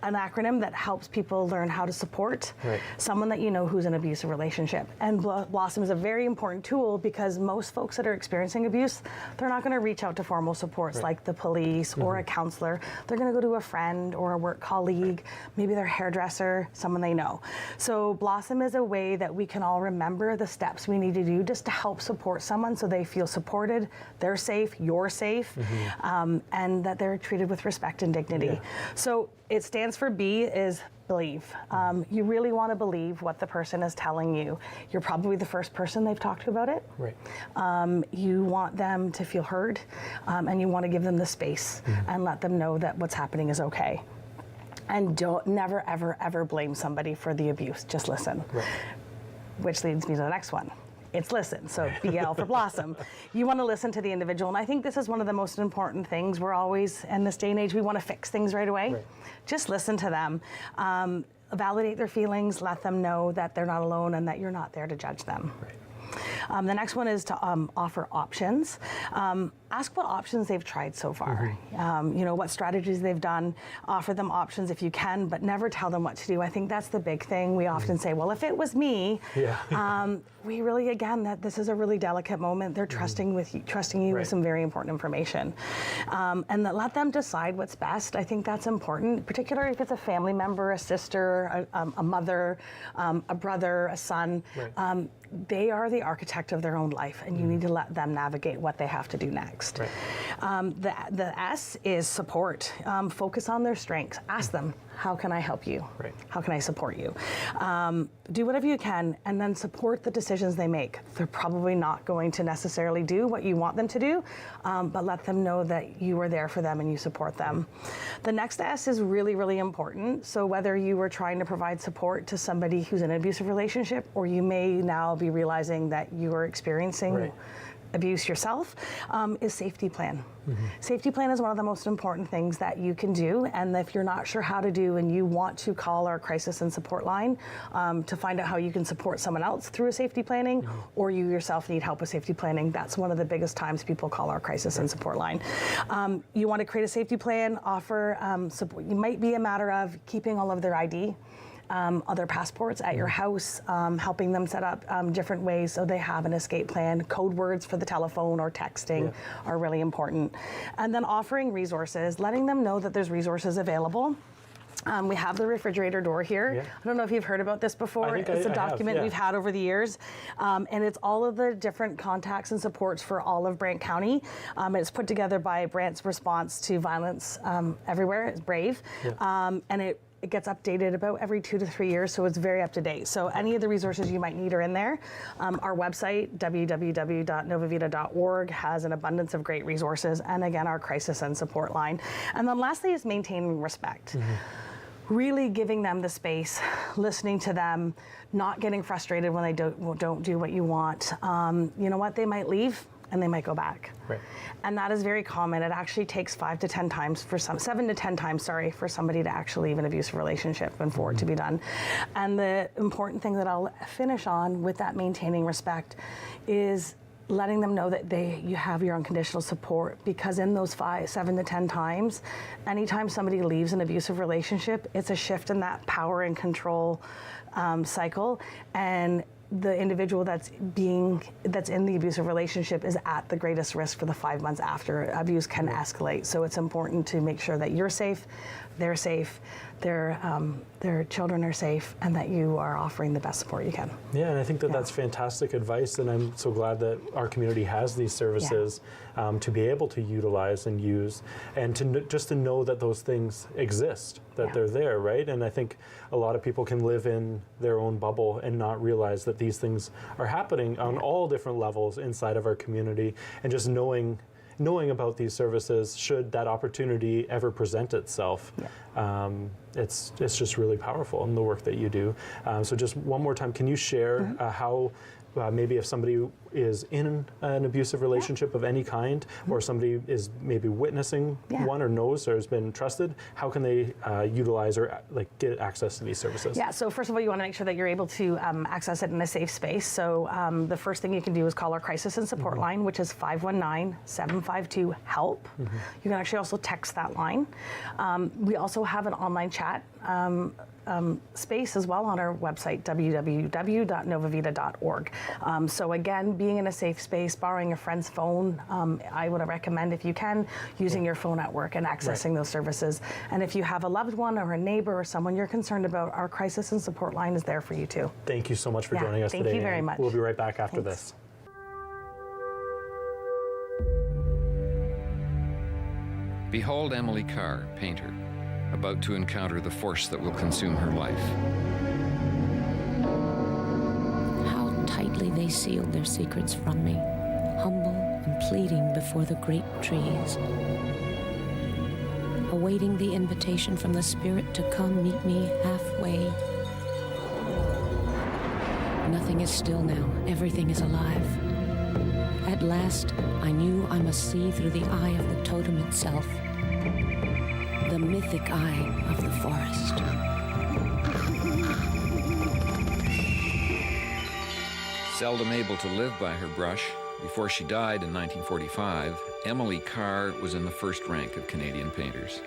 an acronym that helps people learn how to support someone that you know who's in an abusive relationship. And Blossom is a very important tool because most folks that are experiencing abuse, they're not going to reach out to formal supports like the police or a counselor. They're going to go to a friend or a work colleague, maybe their hairdresser, someone they know. So Blossom is a way that we can all remember the steps we need to do just to help support someone so they feel supported, they're safe, you're safe, and that they're treated with respect and dignity. So it stands for B is believe. You really want to believe what the person is telling you. You're probably the first person they've talked to about it. You want them to feel heard, and you want to give them the space and let them know that what's happening is okay. And don't never, ever, ever blame somebody for the abuse. Just listen. Which leads me to the next one. It's listen. So BL for Blossom. You want to listen to the individual. And I think this is one of the most important things. We're always, in this day and age, we want to fix things right away. Just listen to them. Validate their feelings. Let them know that they're not alone and that you're not there to judge them. The next one is to offer options. Ask what options they've tried so far. You know, what strategies they've done. Offer them options if you can, but never tell them what to do. I think that's the big thing. We often say, well, if it was me, we really, again, that this is a really delicate moment. They're trusting you with some very important information. And that let them decide what's best. I think that's important, particularly if it's a family member, a sister, a mother, a brother, a son. They are the architect of their own life, and you need to let them navigate what they have to do next. The S is support. Focus on their strengths. Ask them, how can I help you? How can I support you? Do whatever you can, and then support the decisions they make. They're probably not going to necessarily do what you want them to do, but let them know that you are there for them and you support them. The next S is really, really important. So whether you were trying to provide support to somebody who's in an abusive relationship, or you may now be realizing that you are experiencing abuse yourself, is safety plan. Safety plan is one of the most important things that you can do, and if you're not sure how to do and you want to call our crisis and support line to find out how you can support someone else through a safety planning, or you yourself need help with safety planning, that's one of the biggest times people call our crisis and support line. You want to create a safety plan, offer support. It might be a matter of keeping all of their ID, other passports at your house, helping them set up different ways so they have an escape plan. Code words for the telephone or texting are really important. And then offering resources, letting them know that there's resources available. We have the refrigerator door here. I don't know if you've heard about this before. It's a document we've had over the years. And it's all of the different contacts and supports for all of Brant County. It's put together by Brant's response to violence everywhere. It's BRAVE. And it gets updated about every 2 to 3 years, so it's very up to date. So any of the resources you might need are in there. Our website, www.novavita.org, has an abundance of great resources, and again, our crisis and support line. And then lastly is maintaining respect. Really giving them the space, listening to them, not getting frustrated when they don't do what you want. You know what, they might leave and they might go back. And that is very common. It actually takes 7 to 10 times, for somebody to actually leave an abusive relationship and for it to be done. And the important thing that I'll finish on with that maintaining respect is letting them know that you have your unconditional support, because in those 7 to 10 times, anytime somebody leaves an abusive relationship, it's a shift in that power and control cycle, and the individual that's in the abusive relationship is at the greatest risk for the 5 months after. Abuse can escalate, so it's important to make sure that you're safe, they're safe, their children are safe, and that you are offering the best support you can. Yeah, and I think that that's fantastic advice, and I'm so glad that our community has these services to be able to utilize and use, and just to know that those things exist, that they're there, right? And I think a lot of people can live in their own bubble and not realize that these things are happening on all different levels inside of our community, and just knowing about these services, should that opportunity ever present itself, it's just really powerful in the work that you do. So just one more time, can you share how maybe if somebody is in an abusive relationship of any kind, or somebody is maybe witnessing one or knows or has been trusted, how can they utilize or get access to these services? Yeah, so first of all, you want to make sure that you're able to access it in a safe space. So the first thing you can do is call our crisis and support line, which is 519-752-HELP. You can actually also text that line. We also have an online chat space as well on our website, www.novavita.org. So again, being in a safe space, borrowing a friend's phone, I would recommend, if you can, using your phone at work and accessing those services. And if you have a loved one or a neighbor or someone you're concerned about, our crisis and support line is there for you too. Thank you so much for joining us today. Thank you very much. We'll be right back after this. Behold Emily Carr, painter, about to encounter the force that will consume her life. How tightly they sealed their secrets from me, humble and pleading before the great trees, awaiting the invitation from the Spirit to come meet me halfway. Nothing is still now, everything is alive. At last, I knew I must see through the eye of the totem itself, the mythic eye of the forest. Seldom able to live by her brush, before she died in 1945, Emily Carr was in the first rank of Canadian painters.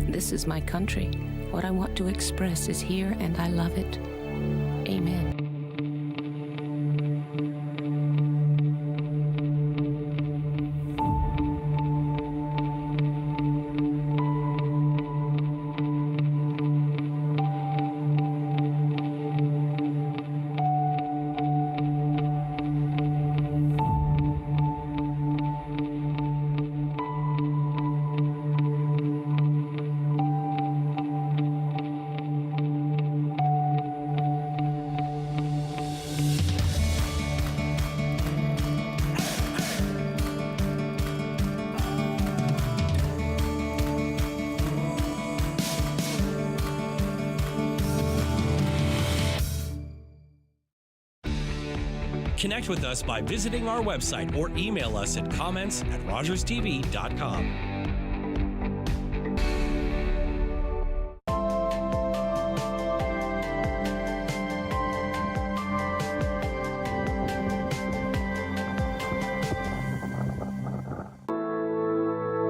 This is my country. What I want to express is here, and I love it. Amen. Connect with us by visiting our website or email us at comments@rogerstv.com.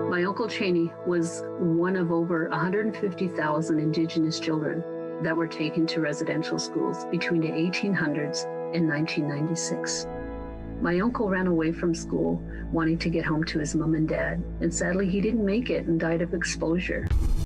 My Uncle Cheney was one of over 150,000 Indigenous children that were taken to residential schools between the 1800s and 1996. My uncle ran away from school wanting to get home to his mom and dad, and sadly he didn't make it and died of exposure.